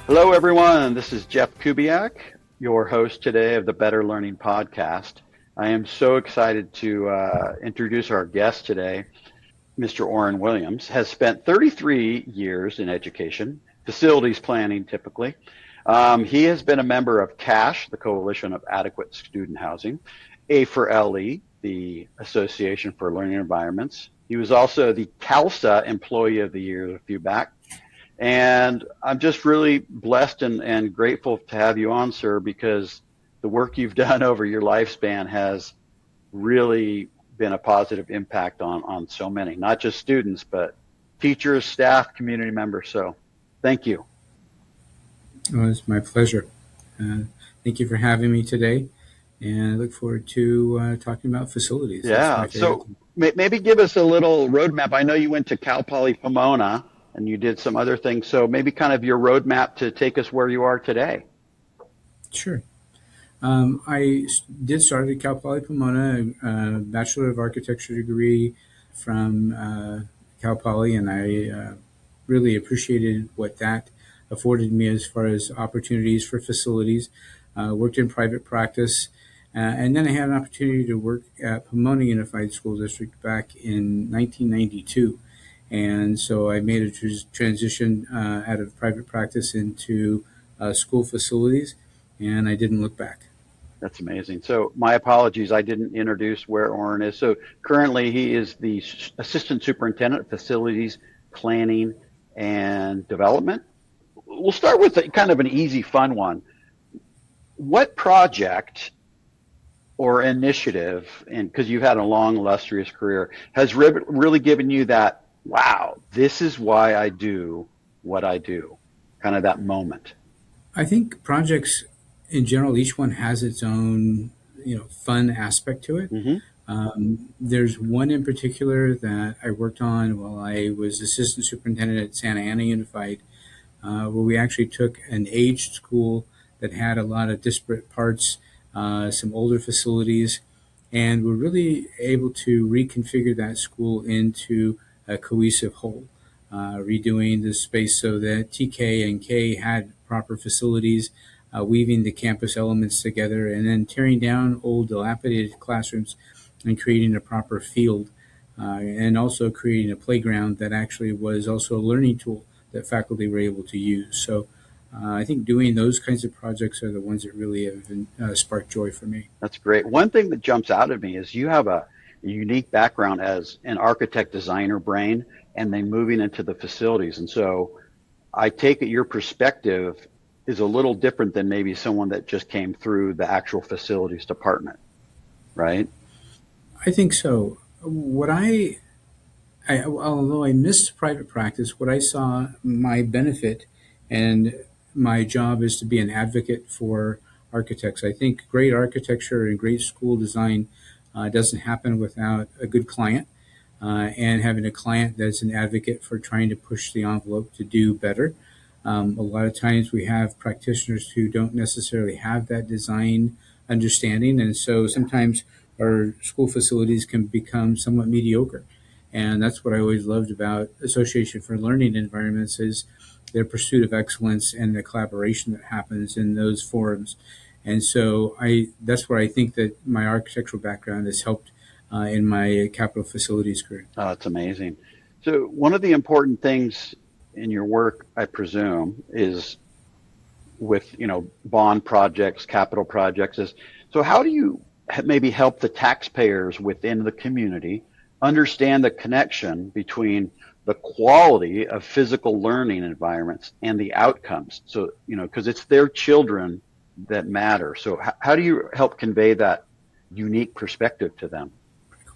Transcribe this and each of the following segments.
Hello, everyone. This is Jeff Kubiak, your host today of the Better Learning Podcast. I am so excited to introduce our guest today. Mr. Orin Williams has spent 33 years in education, facilities planning typically. He has been a member of CASH, the Coalition of Adequate Student Housing, A4LE, the Association for Learning Environments. He was also the CALSA Employee of the Year a few back. And I'm just really blessed and grateful to have you on, sir, because the work you've done over your lifespan has really been a positive impact on so many, not just students, but teachers, staff, community members. So thank you. Well, it's my pleasure. Thank you for having me today, and I look forward to talking about facilities. That's Yeah. my favorite So thing. maybe give us a little roadmap. I know you went to Cal Poly Pomona and you did some other things. So maybe kind of your roadmap to take us where you are today. Sure. Did start at Cal Poly Pomona, a Bachelor of Architecture degree from Cal Poly, and I really appreciated what that afforded me as far as opportunities for facilities. Worked in private practice, and then I had an opportunity to work at Pomona Unified School District back in 1992. And so I made a transition out of private practice into school facilities, and I didn't look back. That's amazing. So my apologies, I didn't introduce where Orin is. So currently he is the Assistant Superintendent of Facilities Planning and Development. We'll start with kind of an easy, fun one. What project or initiative, and because you've had a long, illustrious career, has really given you that, wow, this is why I do what I do, kind of that moment? I think projects in general, each one has its own, fun aspect to it. Mm-hmm. There's one in particular that I worked on while I was assistant superintendent at Santa Ana Unified, where we actually took an aged school that had a lot of disparate parts, some older facilities, and we're really able to reconfigure that school into a cohesive whole, redoing the space so that TK and K had proper facilities, weaving the campus elements together, and then tearing down old dilapidated classrooms and creating a proper field, and also creating a playground that actually was also a learning tool that faculty were able to use. So I think doing those kinds of projects are the ones that really have sparked joy for me. That's great. One thing that jumps out at me is you have a unique background as an architect designer brain and then moving into the facilities. And so I take it your perspective is a little different than maybe someone that just came through the actual facilities department, right? I think so. Although I missed private practice, what I saw my benefit and my job is to be an advocate for architects. I think great architecture and great school design doesn't happen without a good client, and having a client that's an advocate for trying to push the envelope to do better. A lot of times we have practitioners who don't necessarily have that design understanding, and so sometimes our school facilities can become somewhat mediocre. And that's what I always loved about Association for Learning Environments is their pursuit of excellence and the collaboration that happens in those forums. And so that's where I think that my architectural background has helped in my capital facilities career. Oh, it's amazing. So one of the important things in your work, I presume, is with, bond projects, capital projects is, so how do you maybe help the taxpayers within the community understand the connection between the quality of physical learning environments and the outcomes? So, because it's their children that matter. So how do you help convey that unique perspective to them?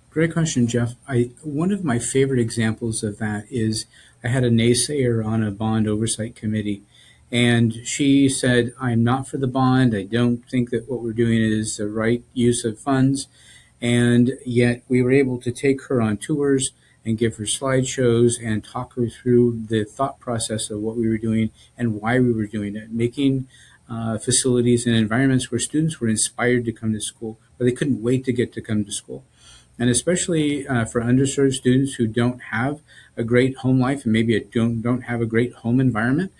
Great question, Jeff. One of my favorite examples of that is I had a naysayer on a bond oversight committee, and she said, "I'm not for the bond. I don't think that what we're doing is the right use of funds." And yet we were able to take her on tours and give her slideshows and talk her through the thought process of what we were doing and why we were doing it, making facilities and environments where students were inspired to come to school, but they couldn't wait to get to come to school. And especially for underserved students who don't have a great home life and maybe don't have a great home environment,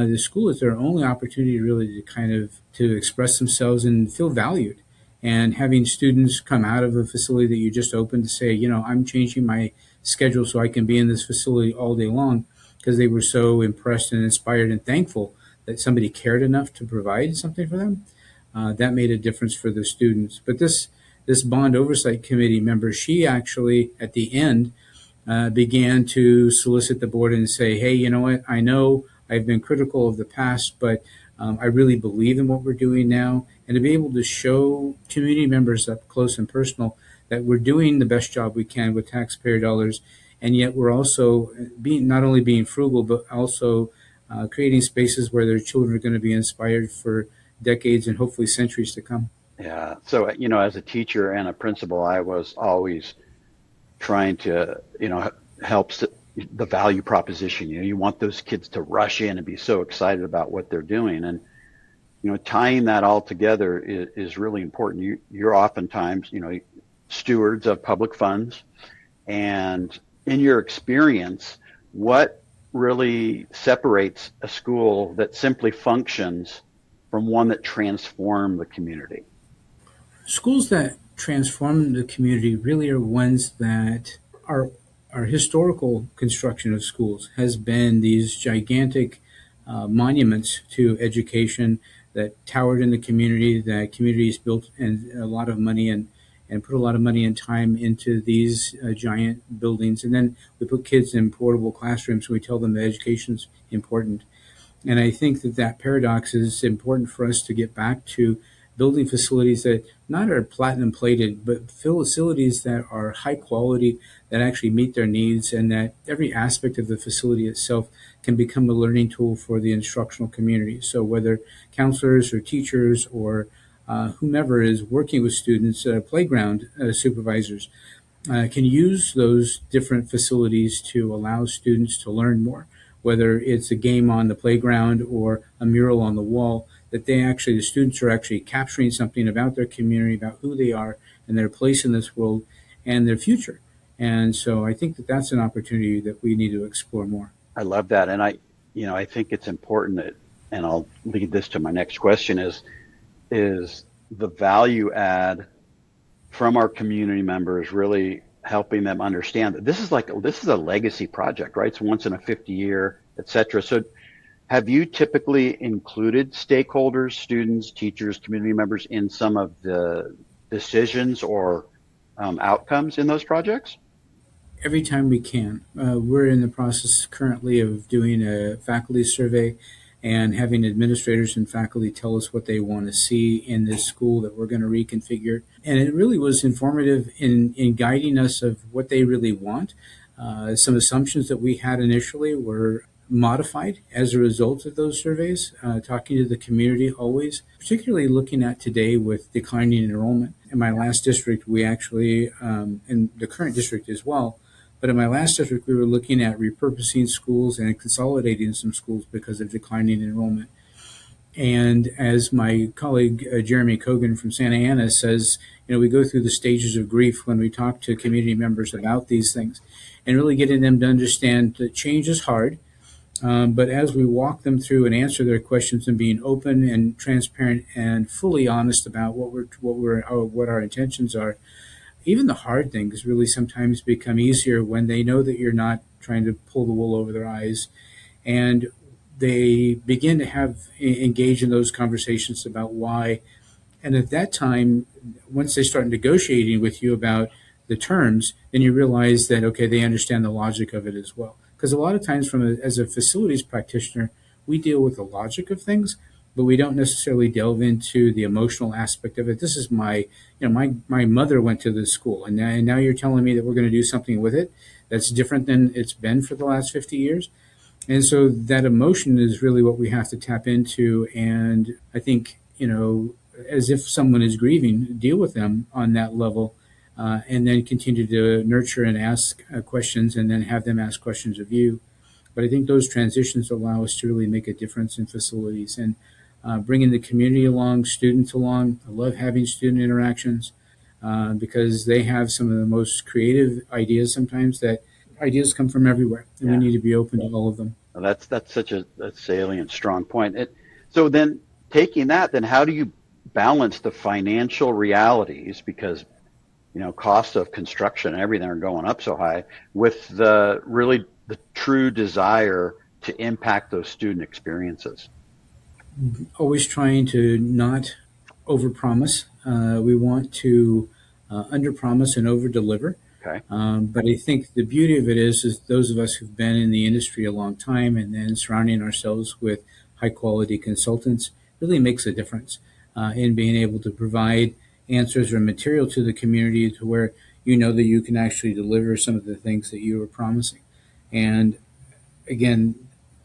the school is their only opportunity really to kind of to express themselves and feel valued. And having students come out of a facility that you just opened to say, I'm changing my schedule so I can be in this facility all day long, because they were so impressed and inspired and thankful that somebody cared enough to provide something for them. That made a difference for the students. But this bond oversight committee member, she actually at the end began to solicit the board and say, hey, you know what? I know I've been critical of the past, but I really believe in what we're doing now. And to be able to show community members up close and personal that we're doing the best job we can with taxpayer dollars, and yet we're also being not only being frugal, but also creating spaces where their children are going to be inspired for decades and hopefully centuries to come. Yeah. So, as a teacher and a principal, I was always trying to, help the value proposition. You want those kids to rush in and be so excited about what they're doing. And, tying that all together is really important. You're oftentimes, stewards of public funds. And in your experience, what really separates a school that simply functions from one that transforms the community? Schools that transform the community really are ones that our historical construction of schools has been these gigantic monuments to education that towered in the community, that communities built and a lot of money and put a lot of money and time into these giant buildings. And then we put kids in portable classrooms and we tell them that education's important. And I think that paradox is important for us to get back to building facilities that not are platinum plated, but facilities that are high quality, that actually meet their needs, and that every aspect of the facility itself can become a learning tool for the instructional community. So whether counselors or teachers or whomever is working with students, playground supervisors, can use those different facilities to allow students to learn more, whether it's a game on the playground or a mural on the wall, that the students are actually capturing something about their community, about who they are and their place in this world and their future. And so I think that that's an opportunity that we need to explore more. I love that. And I think it's important that, and I'll lead this to my next question is the value add from our community members really helping them understand that this is a legacy project, right? It's once in a 50-year, et cetera. So have you typically included stakeholders, students, teachers, community members in some of the decisions or outcomes in those projects? Every time we can. We're in the process currently of doing a faculty survey and having administrators and faculty tell us what they want to see in this school that we're going to reconfigure. And it really was informative in guiding us of what they really want. Some assumptions that we had initially were modified as a result of those surveys, talking to the community always, particularly looking at today with declining enrollment. In my last district, we actually, in the current district as well, but in my last district, we were looking at repurposing schools and consolidating some schools because of declining enrollment. And as my colleague Jeremy Kogan from Santa Ana says, we go through the stages of grief when we talk to community members about these things, and really getting them to understand that change is hard. But as we walk them through and answer their questions and being open and transparent and fully honest about what our intentions are, even the hard things really sometimes become easier when they know that you're not trying to pull the wool over their eyes, and they begin to engage in those conversations about why. And at that time, once they start negotiating with you about the terms, then you realize that, okay, they understand the logic of it as well. Because a lot of times as a facilities practitioner, we deal with the logic of things, but we don't necessarily delve into the emotional aspect of it. This is my mother went to this school, and now you're telling me that we're going to do something with it that's different than it's been for the last 50 years. And so that emotion is really what we have to tap into. And I think, as if someone is grieving, deal with them on that level, and then continue to nurture and ask questions and then have them ask questions of you. But I think those transitions allow us to really make a difference in facilities and bringing the community along, students along. I love having student interactions because they have some of the most creative ideas sometimes. That ideas come from everywhere, and we Yeah. need to be open to all of them. Well, that's such a salient, strong point. So then, taking that, then how do you balance the financial realities because costs of construction and everything are going up so high with the true desire to impact those student experiences? Always trying to not overpromise. We want to underpromise and overdeliver. Okay. But I think the beauty of it is those of us who've been in the industry a long time and then surrounding ourselves with high quality consultants really makes a difference in being able to provide answers or material to the community to where you know that you can actually deliver some of the things that you were promising. And again,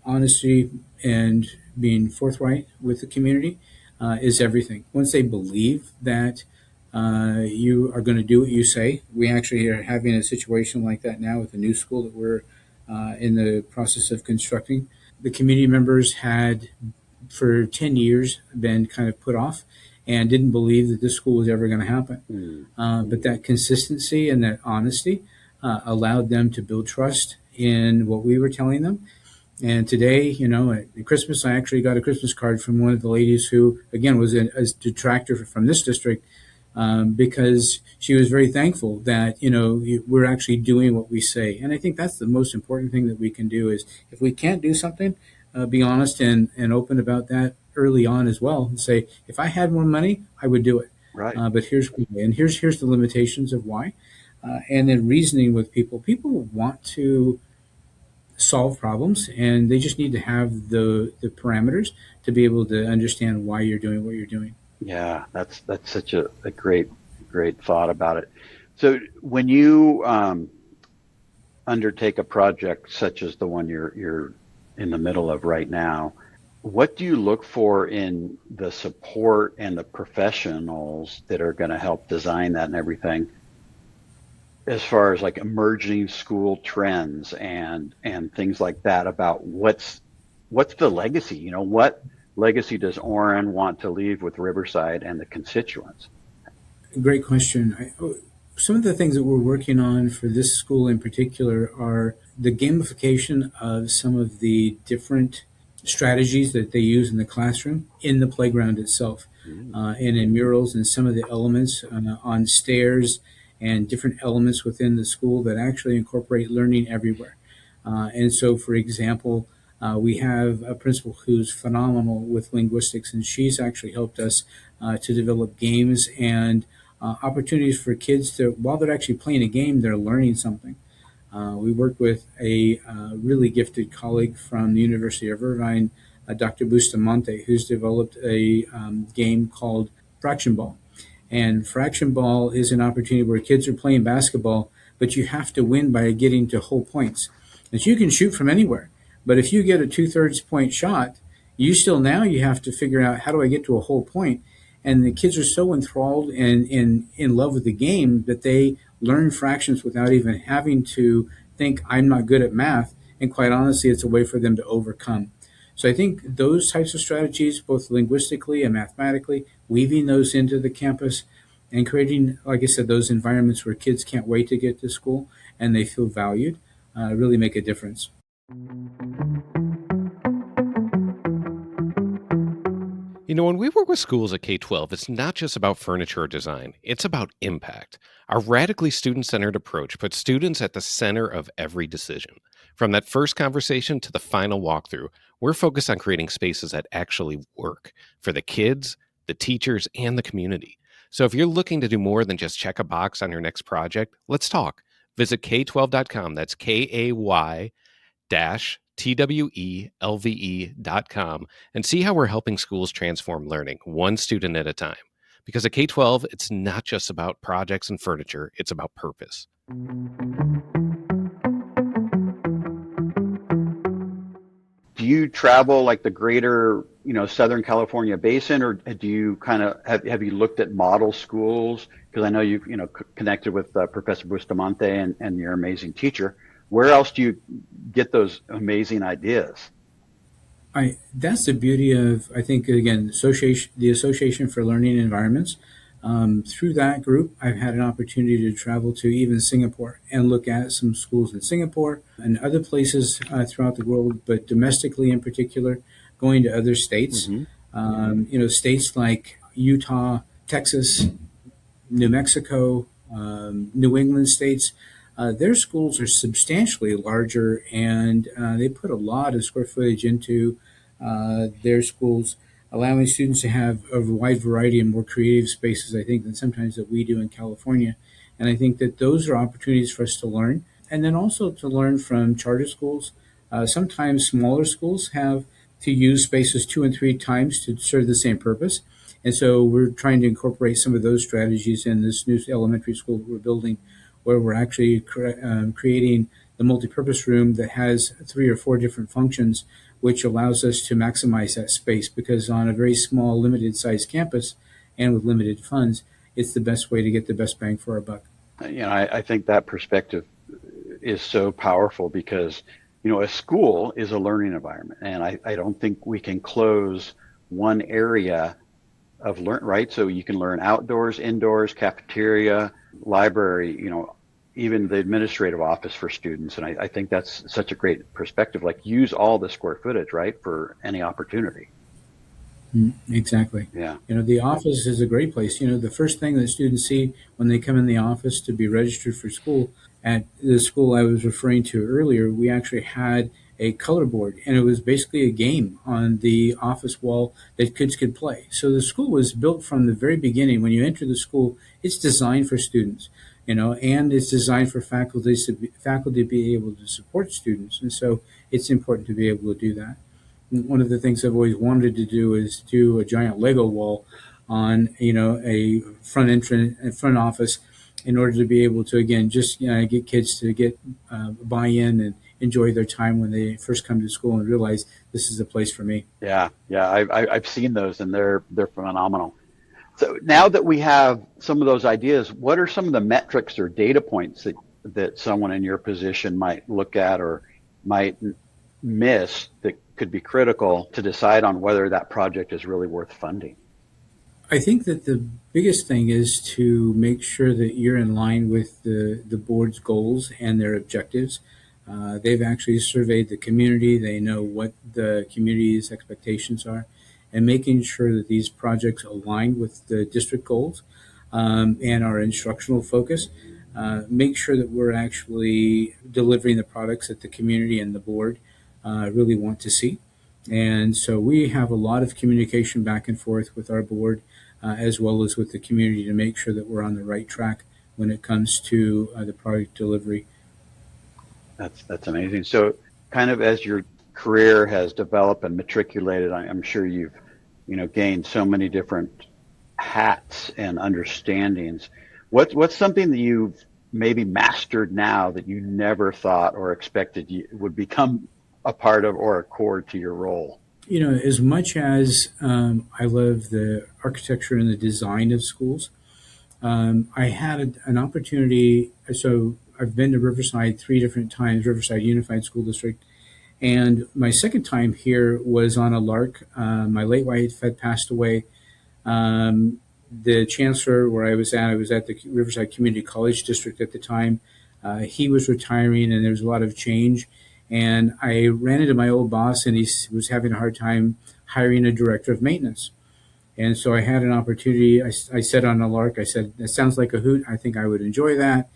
honesty and being forthright with the community is everything. Once they believe that you are going to do what you say, we actually are having a situation like that now with the new school that we're in the process of constructing. The community members had, for 10 years, been kind of put off and didn't believe that this school was ever going to happen. Mm. But that consistency and that honesty allowed them to build trust in what we were telling them. And today, at Christmas, I actually got a Christmas card from one of the ladies who, again, was a detractor from this district because she was very thankful that, we're actually doing what we say. And I think that's the most important thing that we can do is if we can't do something, be honest and open about that early on as well and say, if I had more money, I would do it. Right. But here's why, and here's the limitations of why. And then reasoning with people. People want to solve problems and they just need to have the parameters to be able to understand why you're doing what you're doing. Yeah, that's such a great thought about it. So when you undertake a project such as the one you're in the middle of right now, what do you look for in the support and the professionals that are going to help design that and everything, as far as like emerging school trends and things like that about what's the legacy? What legacy does Orin want to leave with Riverside and the constituents? Great question. Some of the things that we're working on for this school in particular are the gamification of some of the different strategies that they use in the classroom, in the playground itself, Mm. and in murals and some of the elements on stairs and different elements within the school that actually incorporate learning everywhere. And so, for example, we have a principal who's phenomenal with linguistics, and she's actually helped us to develop games and opportunities for kids to, while they're actually playing a game, they're learning something. We worked with a really gifted colleague from the University of Irvine, Dr. Bustamante, who's developed a game called Fraction Ball. And Fraction Ball is an opportunity where kids are playing basketball, but you have to win by getting to whole points. And so you can shoot from anywhere, but if you get a 2/3 point shot, you have to figure out how do I get to a whole point. And the kids are so enthralled and in love with the game that they learn fractions without even having to think I'm not good at math. And quite honestly, it's a way for them to overcome. So I think those types of strategies, both linguistically and mathematically, weaving those into the campus and creating, like I said, those environments where kids can't wait to get to school and they feel valued, really make a difference. When we work with schools at K 12, it's not just about furniture design, it's about impact. Our radically student centered approach puts students at the center of every decision. From that first conversation to the final walkthrough, we're focused on creating spaces that actually work for the kids, the teachers, and the community. So if you're looking to do more than just check a box on your next project, let's talk. Visit K12.com. That's KAY TWELVE.com and see how we're helping schools transform learning one student at a time. Because at K 12, it's not just about projects and furniture, it's about purpose. Do you travel like the greater, Southern California basin, or do you kind of have you looked at model schools? Because I know you've, connected with Professor Bustamante and your amazing teacher. Where else do you get those amazing ideas? That's the beauty of, I think, again, the Association for Learning Environments. Through that group, I've had an opportunity to travel to even Singapore and look at some schools in Singapore and other places throughout the world, but domestically in particular, going to other states. Mm-hmm. States like Utah, Texas, New Mexico, New England states, their schools are substantially larger and they put a lot of square footage into their schools, allowing students to have a wide variety and more creative spaces, I think, than sometimes that we do in California. And I think that those are opportunities for us to learn. And then also to learn from charter schools. Sometimes smaller schools have to use spaces 2 and 3 times to serve the same purpose. And so we're trying to incorporate some of those strategies in this new elementary school that we're building, where we're actually creating the multipurpose room that has 3 or 4 different functions, which allows us to maximize that space, because on a very small, limited sized campus and with limited funds, it's the best way to get the best bang for our buck. I think that perspective is so powerful because, a school is a learning environment. And I don't think we can close one area of learn, right? So you can learn outdoors, indoors, cafeteria, library, even the administrative office for students. And I think that's such a great perspective, like use all the square footage, right, for any opportunity. Exactly. Yeah. The office is a great place. The first thing that students see when they come in the office to be registered for school, at the school I was referring to earlier, we actually had a color board, and it was basically a game on the office wall that kids could play. So the school was built from the very beginning. When you enter the school, it's designed for students, and it's designed for faculty to be able to support students. And so it's important to be able to do that. One of the things I've always wanted to do is do a giant Lego wall on, a front office, in order to be able to, again, just get kids to get buy-in and enjoy their time when they first come to school and realize this is the place for me. Yeah. I've seen those, and they're phenomenal. So now that we have some of those ideas, what are some of the metrics or data points that someone in your position might look at or might miss that could be critical to decide on whether that project is really worth funding? I think that the biggest thing is to make sure that you're in line with the board's goals and their objectives. They've actually surveyed the community. They know what the community's expectations are, and making sure that these projects align with the district goals and our instructional focus. Make sure that we're actually delivering the products that the community and the board really want to see. And so we have a lot of communication back and forth with our board as well as with the community to make sure that we're on the right track when it comes to the product delivery. That's amazing. So kind of as your career has developed and matriculated, I'm sure you've gained so many different hats and understandings. What's something that you've maybe mastered now that you never thought or expected you would become a part of or a core to your role? As much as I love the architecture and the design of schools, I had an opportunity. So I've been to Riverside 3 different times, Riverside Unified School District. And my second time here was on a lark. My late wife had passed away. The chancellor where I was at the Riverside Community College District at the time. He was retiring, and there was a lot of change. And I ran into my old boss, and he was having a hard time hiring a director of maintenance. And so I had an opportunity. I said on a lark, I said, that sounds like a hoot. I think I would enjoy that.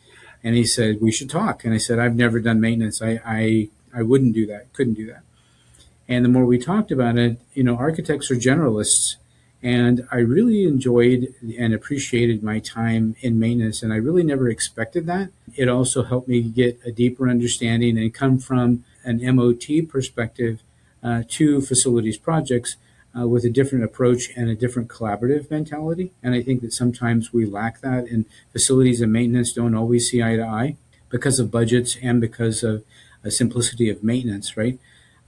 And he said, we should talk. And I said, I've never done maintenance. I wouldn't do that, couldn't do that. And the more we talked about it, architects are generalists. And I really enjoyed and appreciated my time in maintenance. And I really never expected that. It also helped me get a deeper understanding and come from an MOT perspective to facilities projects with a different approach and a different collaborative mentality. And I think that sometimes we lack that, and facilities and maintenance don't always see eye to eye because of budgets and because of a simplicity of maintenance, right?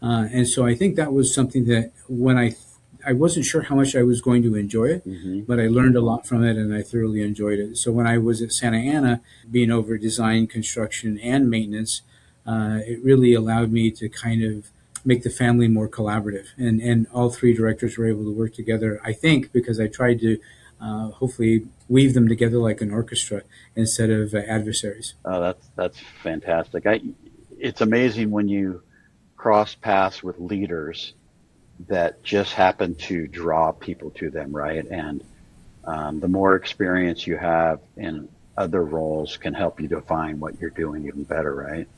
And so I think that was something that when I wasn't sure how much I was going to enjoy it, Mm-hmm. but I learned a lot from it, and I thoroughly enjoyed it. So when I was at Santa Ana, being over design, construction, and maintenance, it really allowed me to kind of make the family more collaborative. And all 3 directors were able to work together, I think, because I tried to hopefully weave them together like an orchestra instead of adversaries. Oh, that's fantastic. It's amazing when you cross paths with leaders that just happen to draw people to them, right? And the more experience you have in other roles can help you define what you're doing even better, right?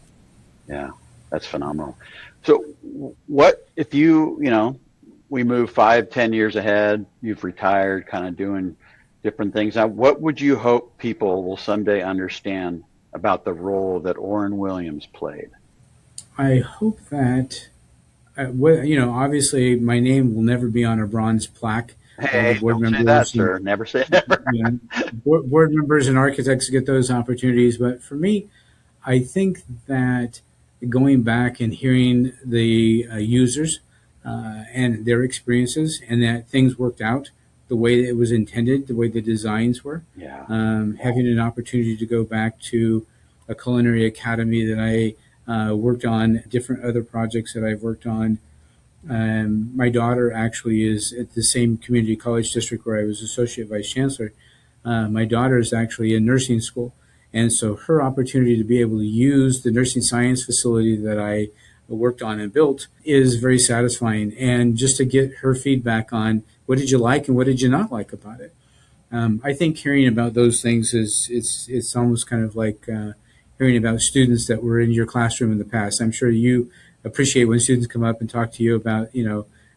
Yeah, that's phenomenal. So, what if we move 5, 10 years ahead, you've retired, kind of doing different things. Now, what would you hope people will someday understand about the role that Orin Williams played? I hope that, obviously my name will never be on a bronze plaque. All the Hey, board don't say that, members and sir. Never say never. you know, board members and architects get those opportunities. But for me, I think that going back and hearing the users and their experiences, and that things worked out the way it was intended, the way the designs were. Yeah. Having an opportunity to go back to a culinary academy that I worked on, different other projects that I've worked on. My daughter actually is at the same community college district where I was associate vice chancellor. My daughter is actually in nursing school. And so her opportunity to be able to use the nursing science facility that I worked on and built is very satisfying. And just to get her feedback on what did you like and what did you not like about it. I think hearing about those things it's almost kind of like hearing about students that were in your classroom in the past. I'm sure you appreciate when students come up and talk to you about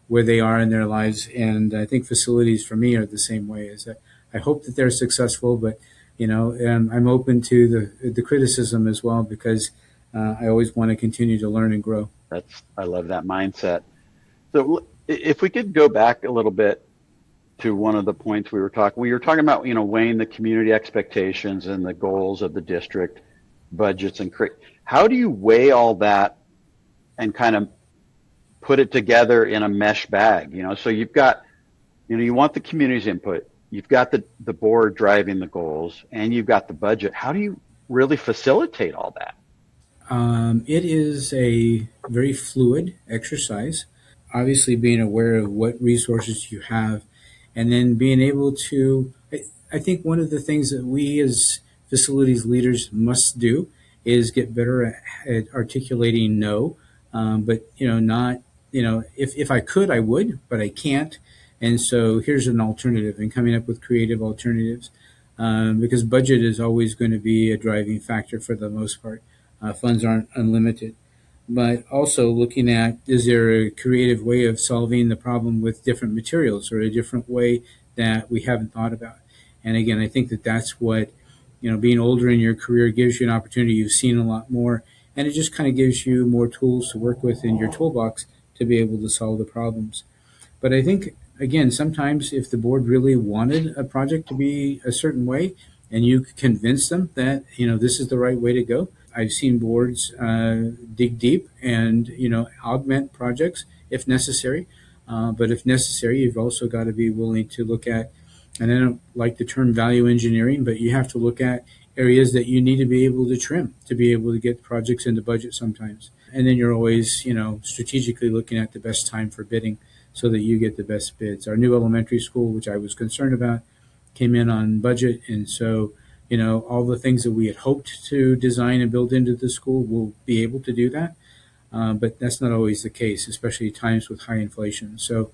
where they are in their lives, and I think facilities for me are the same way. Is that I hope that they're successful, but I'm open to the criticism as well because I always want to continue to learn and grow. I love that mindset. So if we could go back a little bit to one of the points we were talking about, weighing the community expectations and the goals of the district budgets and how do you weigh all that and kind of put it together in a mesh bag, so you've got, you want the community's input, you've got the board driving the goals, and you've got the budget. How do you really facilitate all that? It is a very fluid exercise. Obviously, being aware of what resources you have, and then being able to. I think one of the things that we as facilities leaders must do is get better at articulating no, but not. If I could, I would, but I can't. And so here's an alternative, and coming up with creative alternatives, because budget is always going to be a driving factor for the most part. Funds aren't unlimited. But also looking at, is there a creative way of solving the problem with different materials or a different way that we haven't thought about? And again, I think that that's what, being older in your career gives you an opportunity. You've seen a lot more, and it just kind of gives you more tools to work with in your toolbox to be able to solve the problems. But I think, again, sometimes if the board really wanted a project to be a certain way and you convince them that, this is the right way to go, I've seen boards dig deep and, augment projects if necessary. But if necessary, you've also got to be willing to look at, and I don't like the term value engineering, but you have to look at areas that you need to be able to trim to be able to get projects into budget sometimes. And then you're always, strategically looking at the best time for bidding so that you get the best bids. Our new elementary school, which I was concerned about, came in on budget. And so, all the things that we had hoped to design and build into the school, will be able to do that. But that's not always the case, especially times with high inflation. So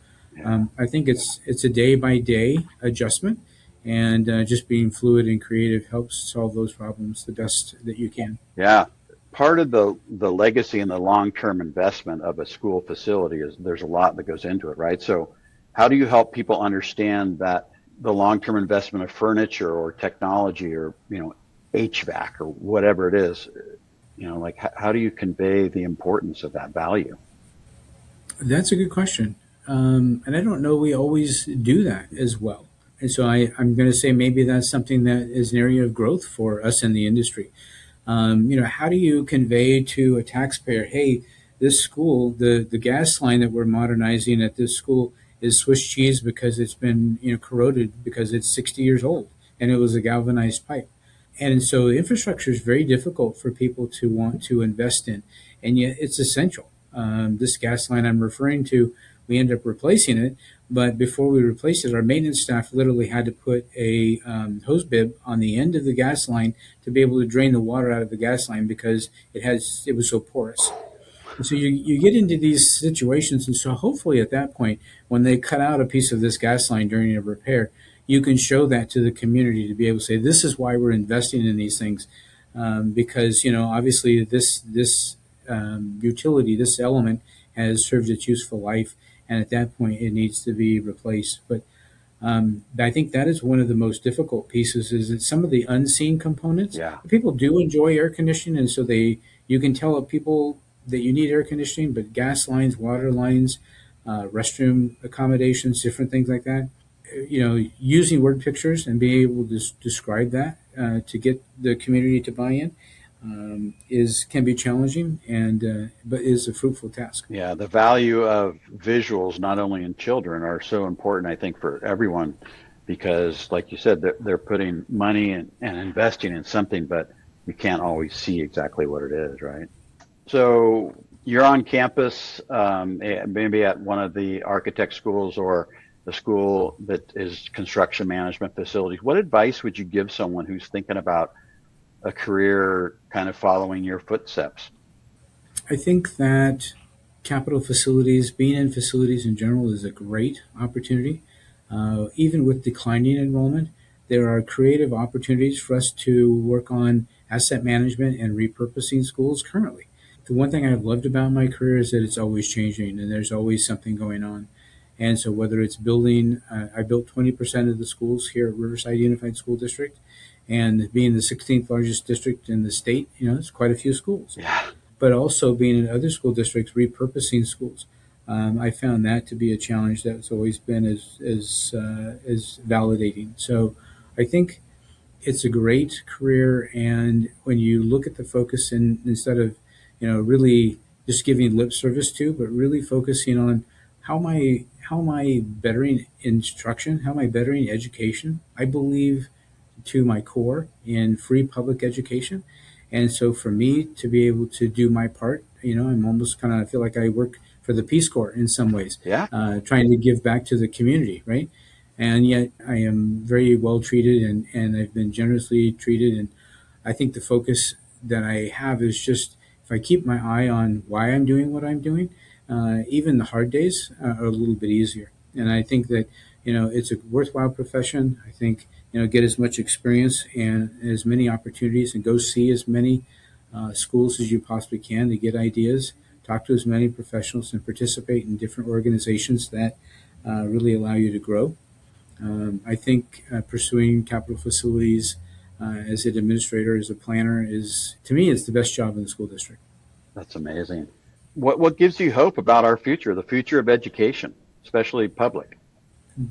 I think it's a day by day adjustment, and just being fluid and creative helps solve those problems the best that you can. Yeah. Part of the legacy and the long-term investment of a school facility is there's a lot that goes into it, right? So how do you help people understand that the long-term investment of furniture or technology or, HVAC or whatever it is, how do you convey the importance of that value? That's a good question. And I don't know we always do that as well. And so I'm going to say maybe that's something that is an area of growth for us in the industry. How do you convey to a taxpayer, hey, this school, the gas line that we're modernizing at this school is Swiss cheese because it's been corroded because it's 60 years old and it was a galvanized pipe. And so infrastructure is very difficult for people to want to invest in, and yet it's essential. This gas line I'm referring to We ended up replacing it, but before we replaced it, our maintenance staff literally had to put a hose bib on the end of the gas line to be able to drain the water out of the gas line because it was so porous. And so you get into these situations, and so hopefully at that point, when they cut out a piece of this gas line during a repair, you can show that to the community to be able to say, this is why we're investing in these things, because obviously this utility, this element has served its useful life, and at that point it needs to be replaced. But I think that is one of the most difficult pieces, is that some of the unseen components. Yeah. People do enjoy air conditioning, and so you can tell people that you need air conditioning, but gas lines, water lines, restroom accommodations, different things like that. Using word pictures and being able to describe that to get the community to buy in can be challenging, but is a fruitful task. Yeah, the value of visuals, not only in children, are so important, I think, for everyone, because, like you said, they're putting money and investing in something, but you can't always see exactly what it is, right? So you're on campus, maybe at one of the architect schools or the school that is construction management facilities. What advice would you give someone who's thinking about a career kind of following your footsteps? I think that capital facilities, being in facilities in general, is a great opportunity. Even with declining enrollment, there are creative opportunities for us to work on asset management and repurposing schools currently. The one thing I've loved about my career is that it's always changing and there's always something going on. And so whether it's building, I built 20% of the schools here at Riverside Unified School District, and being the 16th largest district in the state, it's quite a few schools. Yeah. But also being in other school districts, repurposing schools. I found that to be a challenge that's always been as validating. So I think it's a great career, and when you look at the focus, instead of really just giving lip service to, but really focusing on how am I bettering instruction, how am I bettering education. I believe to my core in free public education, and so for me to be able to do my part, I'm almost kind of feel like I work for the Peace Corps in some ways, Yeah. Trying to give back to the community, right? And yet I am very well treated, and I've been generously treated. And I think the focus that I have is just, if I keep my eye on why I'm doing what I'm doing, even the hard days are a little bit easier. And I think that, it's a worthwhile profession. I think, get as much experience and as many opportunities, and go see as many schools as you possibly can to get ideas, talk to as many professionals, and participate in different organizations that really allow you to grow. I think pursuing capital facilities as an administrator, as a planner, to me, it's the best job in the school district. That's amazing. What gives you hope about our future, the future of education, especially public?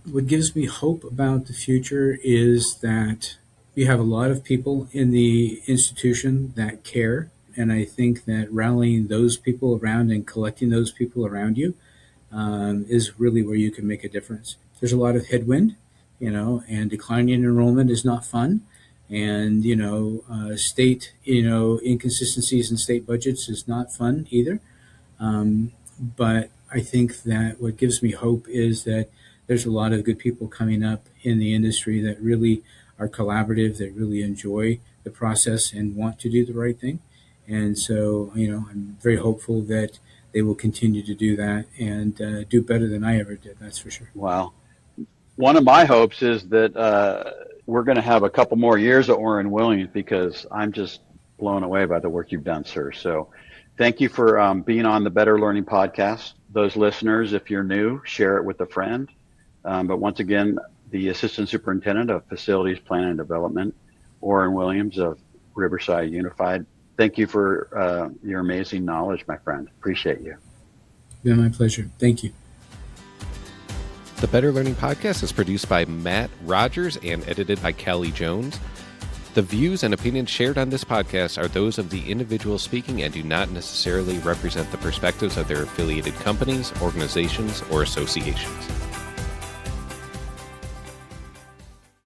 What gives me hope about the future is that we have a lot of people in the institution that care, and I think that rallying those people around and collecting those people around you is really where you can make a difference. There's a lot of headwind, and declining enrollment is not fun, and state inconsistencies in state budgets is not fun either. But I think that what gives me hope is that there's a lot of good people coming up in the industry that really are collaborative, that really enjoy the process and want to do the right thing. And so, I'm very hopeful that they will continue to do that and do better than I ever did. That's for sure. Wow. One of my hopes is that we're going to have a couple more years of Orin Williams, because I'm just blown away by the work you've done, sir. So thank you for being on the Better Learning Podcast. Those listeners, if you're new, share it with a friend. But once again, the Assistant Superintendent of Facilities, Planning and Development, Orin Williams of Riverside Unified. Thank you for your amazing knowledge, my friend. Appreciate you. Been my pleasure. Thank you. The Better Learning Podcast is produced by Matt Rogers and edited by Kelly Jones. The views and opinions shared on this podcast are those of the individual speaking and do not necessarily represent the perspectives of their affiliated companies, organizations, or associations.